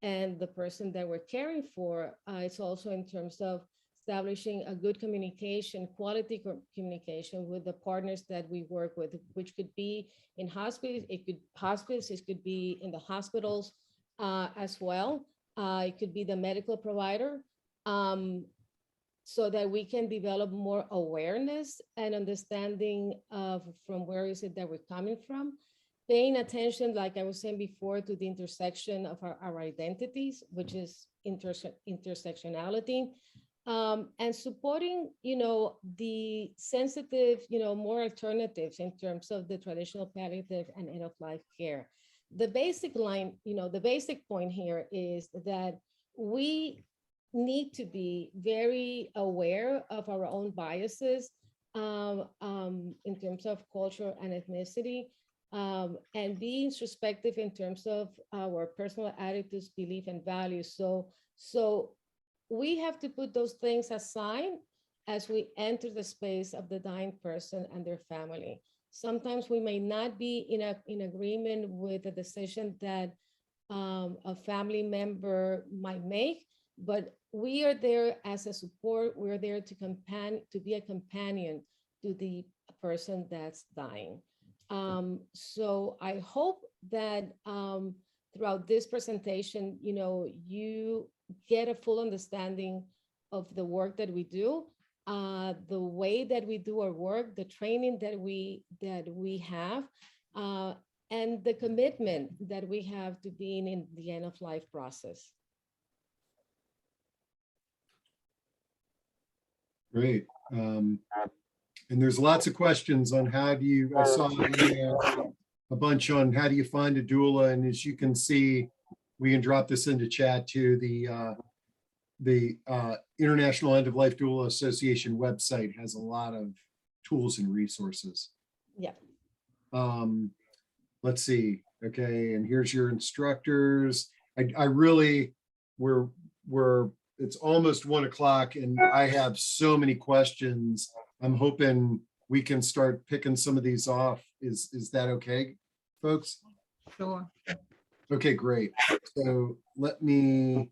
and the person that we're caring for, it's also in terms of establishing a good communication, quality communication with the partners that we work with, which could be in hospice, it could be in the hospitals as well. It could be the medical provider. So that we can develop more awareness and understanding of from where is it that we're coming from, paying attention, like I was saying before, to the intersection of our identities, which is intersectionality, and supporting, the sensitive, more alternatives in terms of the traditional palliative and end-of-life care. The basic line, the basic point here is that we need to be very aware of our own biases in terms of culture and ethnicity, and be introspective in terms of our personal attitudes, belief, and values. So we have to put those things aside as we enter the space of the dying person and their family. Sometimes we may not be in agreement with the decision that a family member might make, but we are there as a support. We're there to be a companion to the person that's dying. So I hope that throughout this presentation, you get a full understanding of the work that we do, the way that we do our work, the training that we have, and the commitment that we have to being in the end of life process. Great. And there's lots of questions on how do you, I saw a bunch on how do you find a doula, and as you can see, we can drop this into chat too. The International End of Life Doula Association website has a lot of tools and resources. Yeah. Let's see. Okay, and here's your instructors. I really, it's almost 1 o'clock and I have so many questions. I'm hoping we can start picking some of these off. Is that okay, folks? Sure. Okay, great. So let me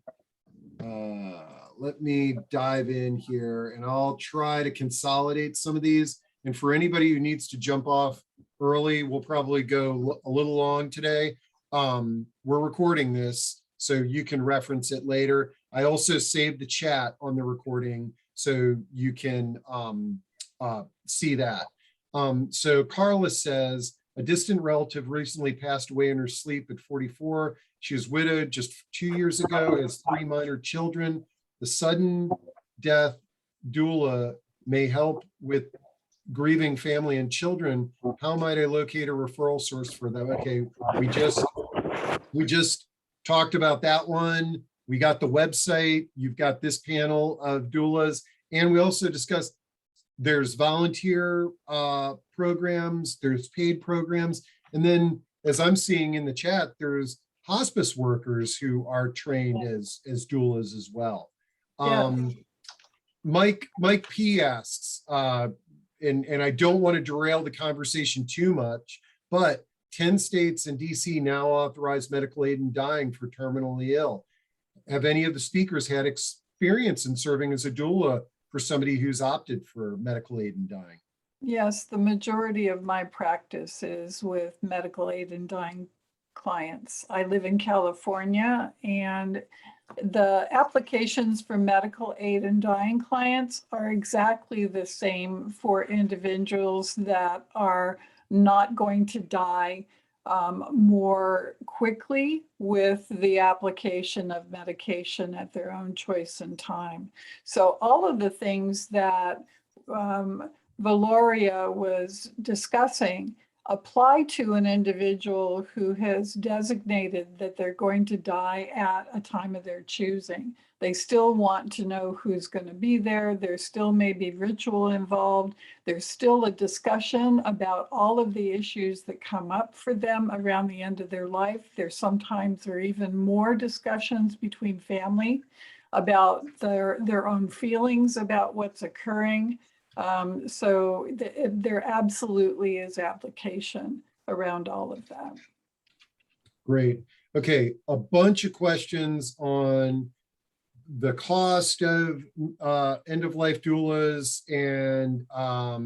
dive in here and I'll try to consolidate some of these. And for anybody who needs to jump off early, we'll probably go a little long today. We're recording this, so you can reference it later. I also saved the chat on the recording, so you can see that. So Carla says, a distant relative recently passed away in her sleep at 44. She was widowed just 2 years ago, has 3 minor children. The sudden death doula may help with grieving family and children. How might I locate a referral source for them? Okay, we just talked about that one. We got the website. You've got this panel of doulas, and we also discussed there's volunteer programs, there's paid programs, and then as I'm seeing in the chat, there's hospice workers who are trained as doulas as well. Mike P asks, and I don't want to derail the conversation too much, but 10 states and DC now authorize medical aid in dying for terminally ill. Have any of the speakers had experience in serving as a doula for somebody who's opted for medical aid in dying? Yes, the majority of my practice is with medical aid in dying clients. I live in California, and the applications for medical aid in dying clients are exactly the same for individuals that are not going to die more quickly with the application of medication at their own choice and time. So all of the things that Valoria was discussing apply to an individual who has designated that they're going to die at a time of their choosing. They still want to know who's going to be there. There still may be ritual involved. There's still a discussion about all of the issues that come up for them around the end of their life. There are even more discussions between family about their own feelings about what's occurring. So there absolutely is application around all of that. Great. Okay, a bunch of questions on the cost of end-of-life doulas, and I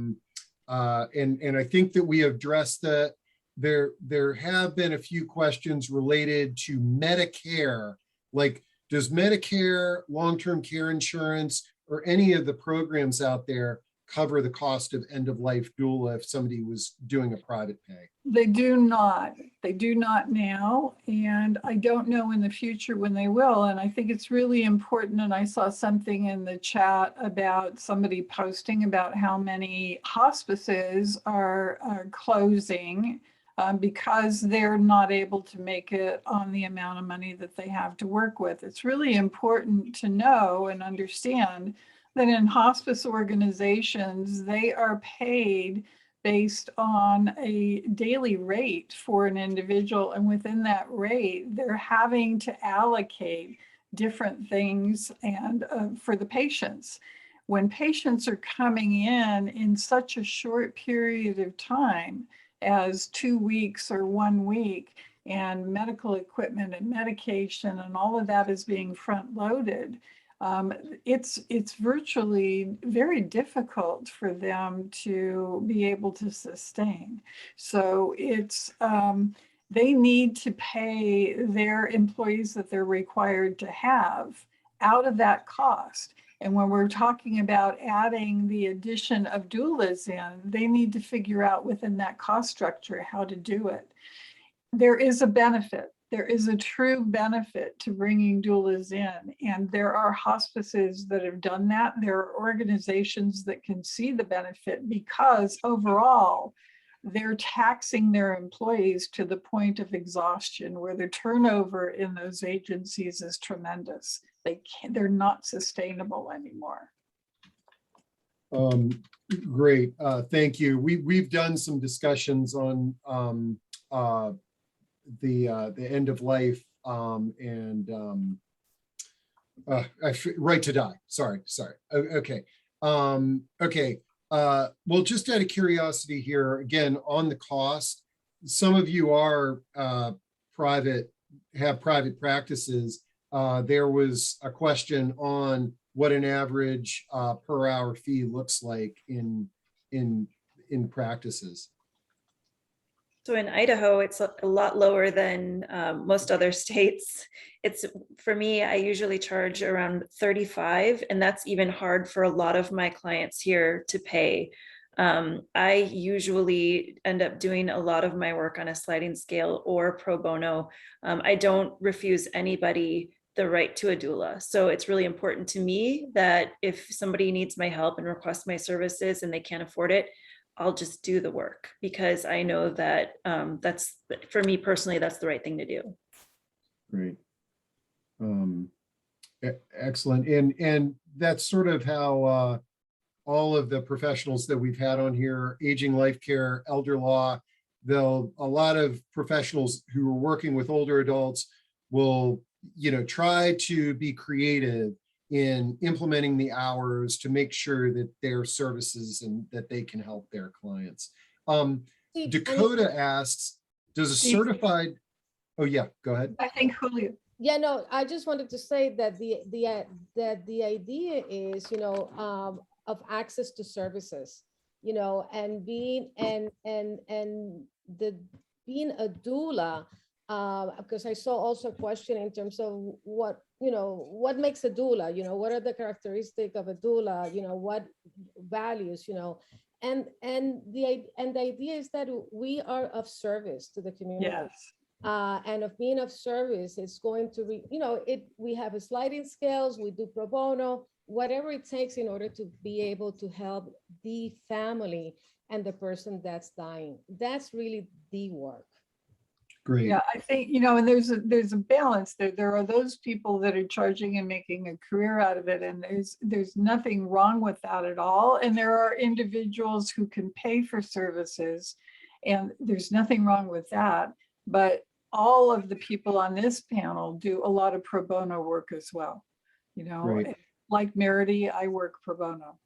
think that we addressed that. There have been a few questions related to Medicare, like does Medicare, long-term care insurance, or any of the programs out there cover the cost of end-of-life doula if somebody was doing a private pay? They do not. They do not now, and I don't know in the future when they will. And I think it's really important, and I saw something in the chat about somebody posting about how many hospices are closing because they're not able to make it on the amount of money that they have to work with. It's really important to know and understand that in hospice organizations, they are paid based on a daily rate for an individual. And within that rate, they're having to allocate different things and for the patients. When patients are coming in such a short period of time as 2 weeks or 1 week, and medical equipment and medication and all of that is being front loaded, it's virtually very difficult for them to be able to sustain. So it's, they need to pay their employees that they're required to have out of that cost. And when we're talking about adding the addition of doulas in, they need to figure out within that cost structure how to do it. There is a benefit. There is a true benefit to bringing doulas in. And there are hospices that have done that. There are organizations that can see the benefit because overall, they're taxing their employees to the point of exhaustion where the turnover in those agencies is tremendous. They're not sustainable anymore. Great, thank you. We've done some discussions on the end of life right to die. Sorry. Okay. Okay. Well, just out of curiosity here, again, on the cost, some of you are have private practices. There was a question on what an average per hour fee looks like in practices. So in Idaho, it's a lot lower than most other states. It's, for me, I usually charge around 35, and that's even hard for a lot of my clients here to pay. I usually end up doing a lot of my work on a sliding scale or pro bono. I don't refuse anybody the right to a doula. So it's really important to me that if somebody needs my help and requests my services and they can't afford it, I'll just do the work, because I know that that's, for me personally, that's the right thing to do. Great. Excellent. And that's sort of how all of the professionals that we've had on here, aging life care, elder law, a lot of professionals who are working with older adults will, try to be creative in implementing the hours to make sure that their services and that they can help their clients. Dakota asks, does a certified, oh yeah, go ahead. I think Julio. Yeah, no, I just wanted to say that the idea is, of access to services, and being being a doula, because I saw also a question in terms of what makes a doula, what are the characteristics of a doula, what values, and the idea is that we are of service to the community. Yes. And of being of service, it's going to be, we have a sliding scales, we do pro bono, whatever it takes in order to be able to help the family and the person that's dying. That's really the work. Great. Yeah, I think, and there's a balance there. There are those people that are charging and making a career out of it, and there's nothing wrong with that at all. And there are individuals who can pay for services, and there's nothing wrong with that. But all of the people on this panel do a lot of pro bono work as well. Right. Like Marady, I work pro bono.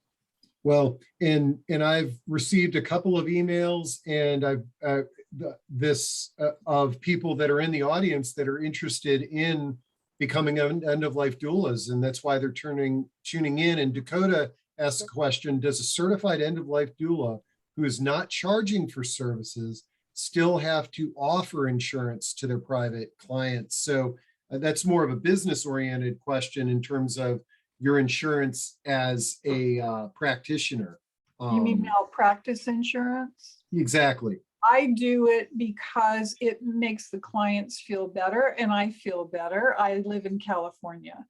Well, and I've received a couple of emails, and I've of people that are in the audience that are interested in becoming end-of-life doulas, and that's why they're tuning in. And Dakota asks a question: does a certified end-of-life doula who is not charging for services still have to offer insurance to their private clients? So that's more of a business-oriented question in terms of your insurance as a practitioner. You mean malpractice insurance? Exactly. I do it because it makes the clients feel better, and I feel better. I live in California,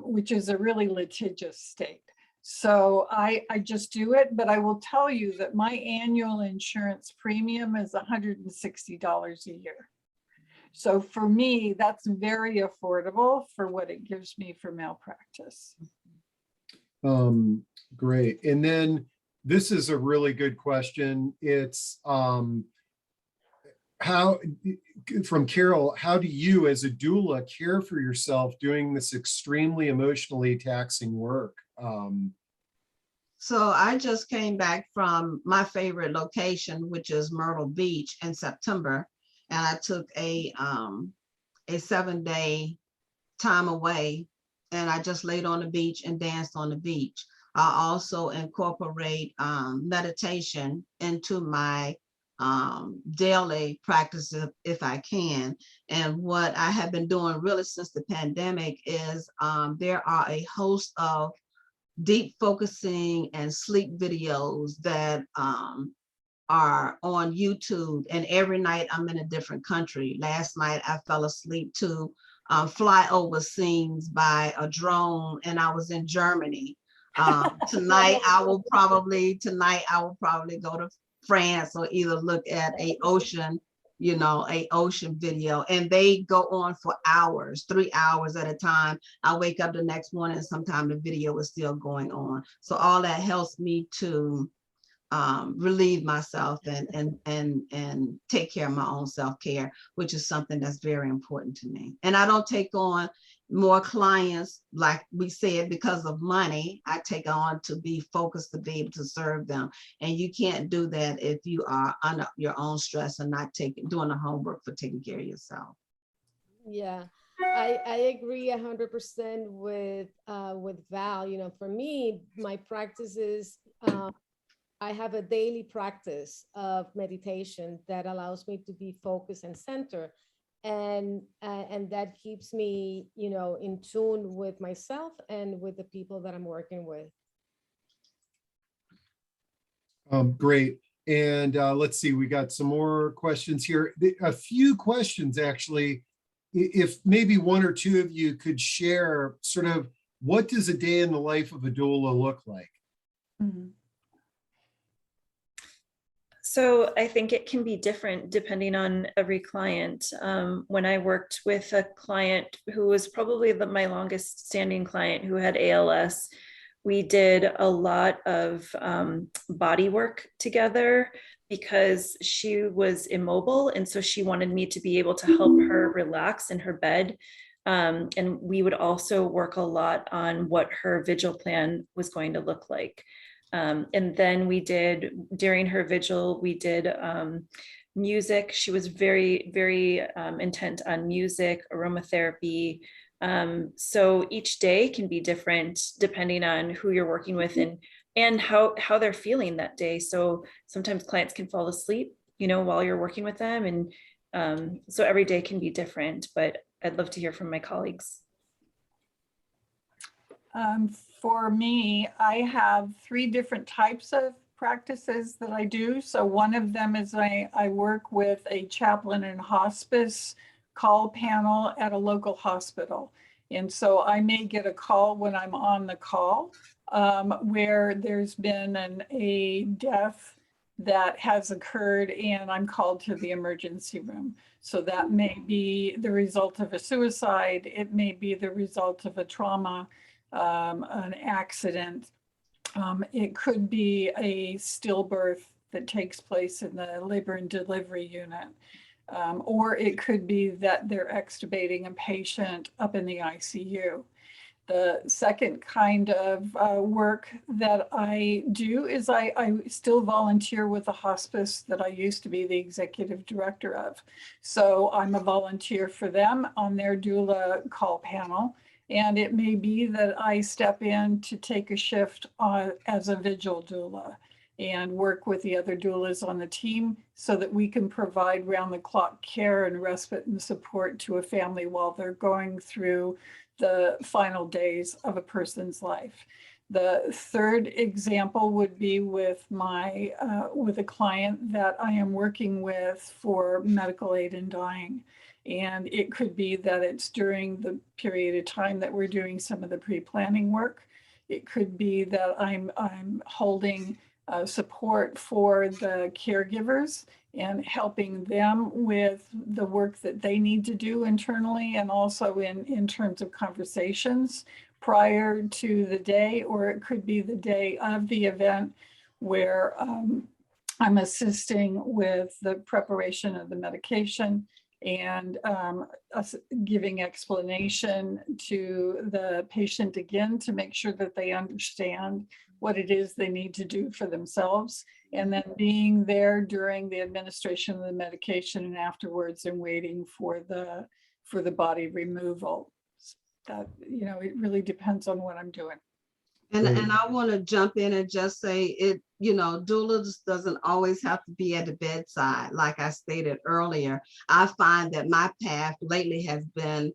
which is a really litigious state. So I just do it, but I will tell you that my annual insurance premium is $160 a year. So for me, that's very affordable for what it gives me for malpractice. Great. And then this is a really good question. It's from Carol, how do you as a doula care for yourself doing this extremely emotionally taxing work? So I just came back from my favorite location, which is Myrtle Beach, in September. and I took a 7-day time away, and I just laid on the beach and danced on the beach. I also incorporate meditation into my daily practice if I can. And what I have been doing really since the pandemic is there are a host of deep focusing and sleep videos that are on YouTube, and every night I'm in a different country. Last night I fell asleep to flyover scenes by a drone, and I was in Germany. Tonight I will probably go to France or either look at a ocean video, and they go on for hours, 3 hours at a time. I wake up the next morning and sometimes the video is still going on. So all that helps me to relieve myself and take care of my own self-care, which is something that's very important to me. And I don't take on more clients, like we said, because of money. I take on to be focused, to be able to serve them. And you can't do that if you are under your own stress and not doing the homework for taking care of yourself. Yeah, I agree 100% with Val. You know, for me, my practice is I have a daily practice of meditation that allows me to be focused and centered, and that keeps me, you know, in tune with myself and with the people that I'm working with. Great. And let's see, we got some more questions here. A few questions, actually. If maybe one or two of you could share sort of what does a day in the life of a doula look like? Mm-hmm. So I think it can be different depending on every client. When I worked with a client who was probably my longest standing client who had ALS, we did a lot of body work together because she was immobile. And so she wanted me to be able to help her relax in her bed. And we would also work a lot on what her vigil plan was going to look like. And then during her vigil, we did music. She was very, very intent on music, aromatherapy. So each day can be different depending on who you're working with and how they're feeling that day. So sometimes clients can fall asleep, you know, while you're working with them. And so every day can be different, but I'd love to hear from my colleagues. For me, I have 3 different types of practices that I do. So one of them is I work with a chaplain and hospice call panel at a local hospital. And so I may get a call when I'm on the call where there's been a death that has occurred and I'm called to the emergency room. So that may be the result of a suicide. It may be the result of a trauma, an accident. It could be a stillbirth that takes place in the labor and delivery unit. Or it could be that they're extubating a patient up in the ICU. The second kind of work that I do is I still volunteer with a hospice that I used to be the executive director of. So I'm a volunteer for them on their doula call panel. And it may be that I step in to take a shift as a vigil doula and work with the other doulas on the team so that we can provide round-the-clock care and respite and support to a family while they're going through the final days of a person's life. The third example would be with with a client that I am working with for medical aid in dying. And it could be that it's during the period of time that we're doing some of the pre-planning work. It could be that I'm holding support for the caregivers and helping them with the work that they need to do internally and also in terms of conversations prior to the day, or it could be the day of the event where I'm assisting with the preparation of the medication and giving explanation to the patient again to make sure that they understand what it is they need to do for themselves, and then being there during the administration of the medication and afterwards and waiting for the body removal. That, you know, it really depends on what I'm doing. And Great. I want to jump in and just say it, you know, doulas doesn't always have to be at the bedside. Like I stated earlier, I find that my path lately has been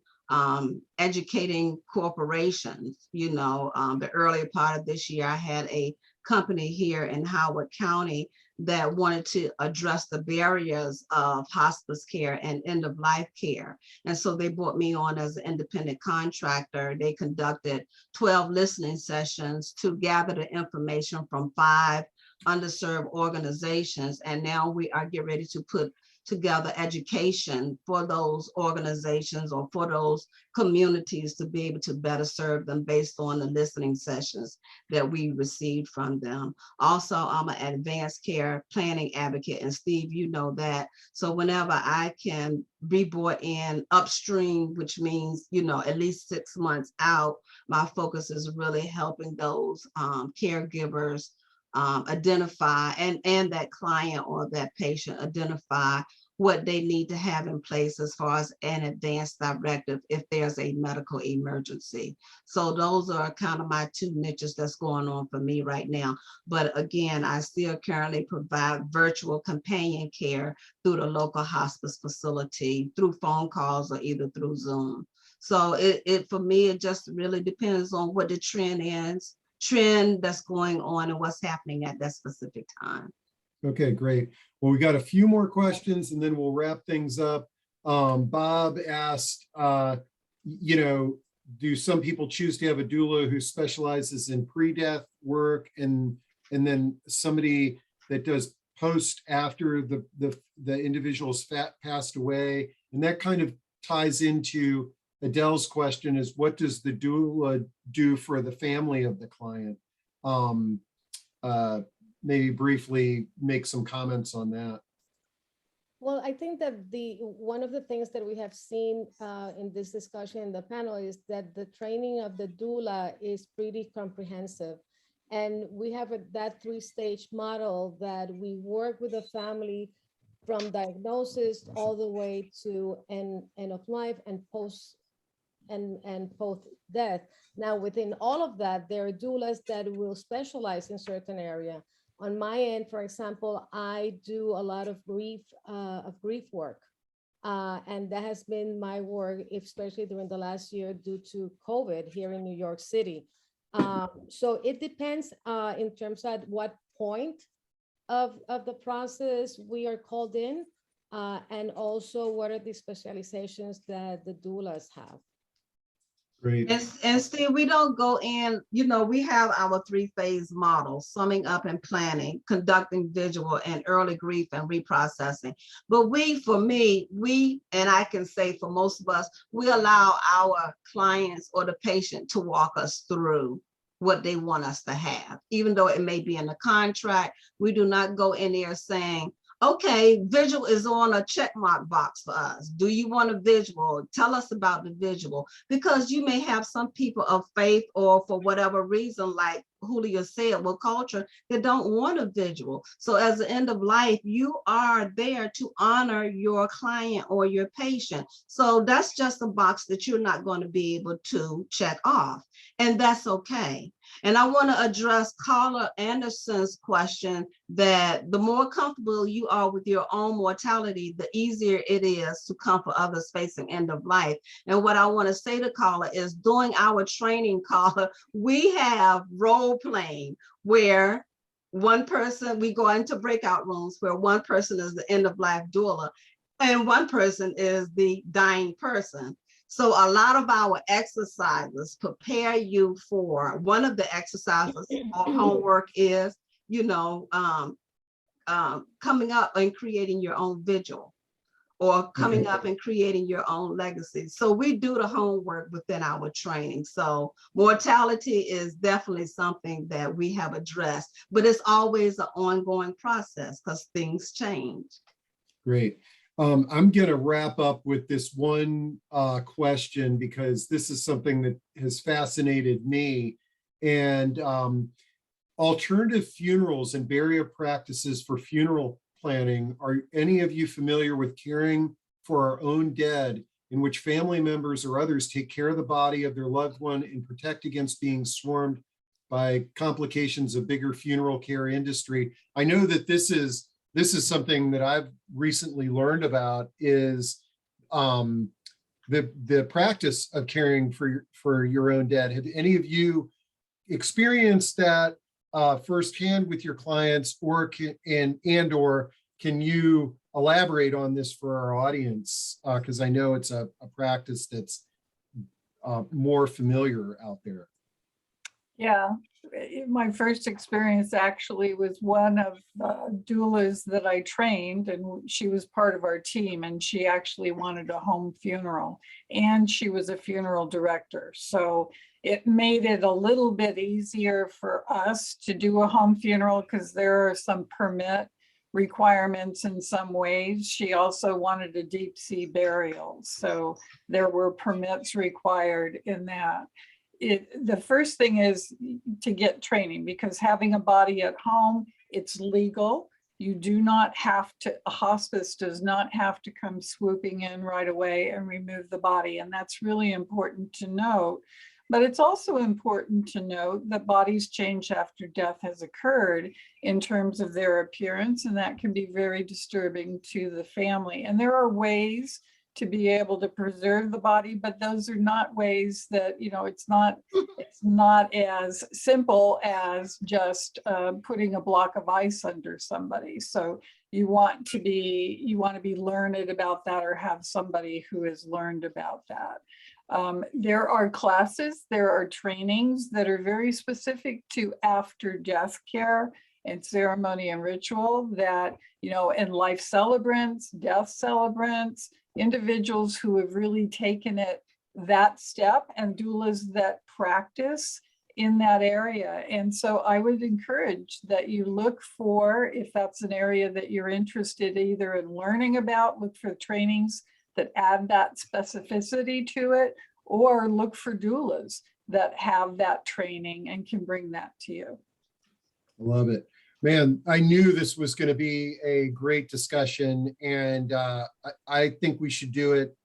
educating corporations. You know, the earlier part of this year, I had a company here in Howard County that wanted to address the barriers of hospice care and end-of-life care. And so they brought me on as an independent contractor. They conducted 12 listening sessions to gather the information from 5 underserved organizations. And now we are getting ready to put together education for those organizations or for those communities to be able to better serve them based on the listening sessions that we received from them. Also, I'm an advanced care planning advocate, and Steve, you know that. So whenever I can be brought in upstream, which means, you know, at least 6 months out, my focus is really helping those caregivers identify and that client or that patient identify what they need to have in place as far as an advanced directive if there's a medical emergency. So those are kind of my 2 niches that's going on for me right now. But again, I still currently provide virtual companion care through the local hospice facility, through phone calls or either through Zoom. So it for me, it just really depends on what the trend that's going on and what's happening at that specific time. Okay, great. Well, we got a few more questions and then we'll wrap things up. Bob asked, you know, do some people choose to have a doula who specializes in pre-death work and then somebody that does post after the individual's passed away? And that kind of ties into Adele's question, is what does the doula do for the family of the client? Maybe briefly make some comments on that. Well, I think that one of the things that we have seen in this discussion in the panel is that the training of the doula is pretty comprehensive. And we have that 3-stage model that we work with the family from diagnosis all the way to end of life and post death. Now, within all of that, there are doulas that will specialize in certain area. On my end, for example, I do a lot of grief work. And that has been my work, especially during the last year due to COVID here in New York City. So it depends in terms of what point of the process we are called in, and also what are the specializations that the doulas have. Great. And Steve, we don't go in, you know, we have our 3-phase model: summing up and planning, conducting visual, and early grief and reprocessing. But for me, and I can say for most of us, we allow our clients or the patient to walk us through what they want us to have. Even though it may be in the contract, we do not go in there saying, okay, visual is on a check mark box for us. Do you want a visual? Tell us about the visual. Because you may have some people of faith or for whatever reason, like Julia said, with culture, that don't want a visual. So as an end of life, you are there to honor your client or your patient. So that's just a box that you're not going to be able to check off. And that's okay. And I want to address Carla Anderson's question that the more comfortable you are with your own mortality, the easier it is to comfort others facing end of life. And what I want to say to Carla is, during our training, Carla, we have role playing where one person, we go into breakout rooms where one person is the end of life doula and one person is the dying person. So a lot of our exercises prepare you for, one of the exercises or homework is, you know, coming up and creating your own vigil, or coming up and creating your own legacy. So we do the homework within our training. So mortality is definitely something that we have addressed, but it's always an ongoing process because things change. Great. I'm going to wrap up with this one question, because this is something that has fascinated me. And alternative funerals and burial practices for funeral planning. Are any of you familiar with caring for our own dead, in which family members or others take care of the body of their loved one and protect against being swarmed by complications of bigger funeral care industry? I know that this is something that I've recently learned about, is the practice of caring for your own dead. Have any of you experienced that firsthand with your clients, or can you elaborate on this for our audience? Because I know it's a practice that's more familiar out there. Yeah, my first experience actually was one of the doulas that I trained, and she was part of our team, and she actually wanted a home funeral, and she was a funeral director. So it made it a little bit easier for us to do a home funeral because there are some permit requirements in some ways. She also wanted a deep sea burial, so there were permits required in that. The first thing is to get training, because having a body at home, it's legal. You do not have to, a hospice does not have to come swooping in right away and remove the body. And that's really important to note. But it's also important to note that bodies change after death has occurred in terms of their appearance, and that can be very disturbing to the family. And there are ways to be able to preserve the body, but those are not ways that, it's not as simple as just putting a block of ice under somebody. So you want to be learned about that, or have somebody who has learned about that. There are classes, there are trainings that are very specific to after death care and ceremony and ritual that, and life celebrants, death celebrants, individuals who have really taken it that step, and doulas that practice in that area. And so I would encourage that you look for, if that's an area that you're interested either in learning about, look for trainings that add that specificity to it, or look for doulas that have that training and can bring that to you. Love it. Man, I knew this was going to be a great discussion, and I think we should do it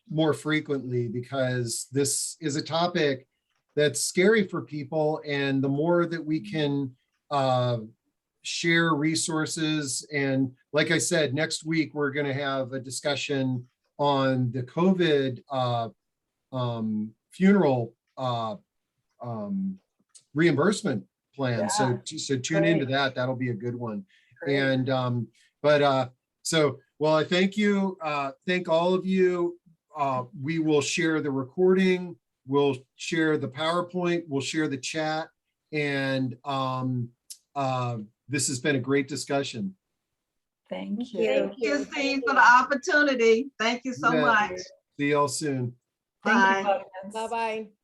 more frequently, because this is a topic that's scary for people, and the more that we can share resources, and like I said, next week we're going to have a discussion on the COVID funeral reimbursement plan. Yeah. So tune into that. That'll be a good one. Great. And well, I thank you. Thank all of you. We will share the recording. We'll share the PowerPoint. We'll share the chat. And this has been a great discussion. Thank you. Thank you, Steve, for the opportunity. Thank you so much. See y'all soon. Thank you, Bye. audience. Bye-bye.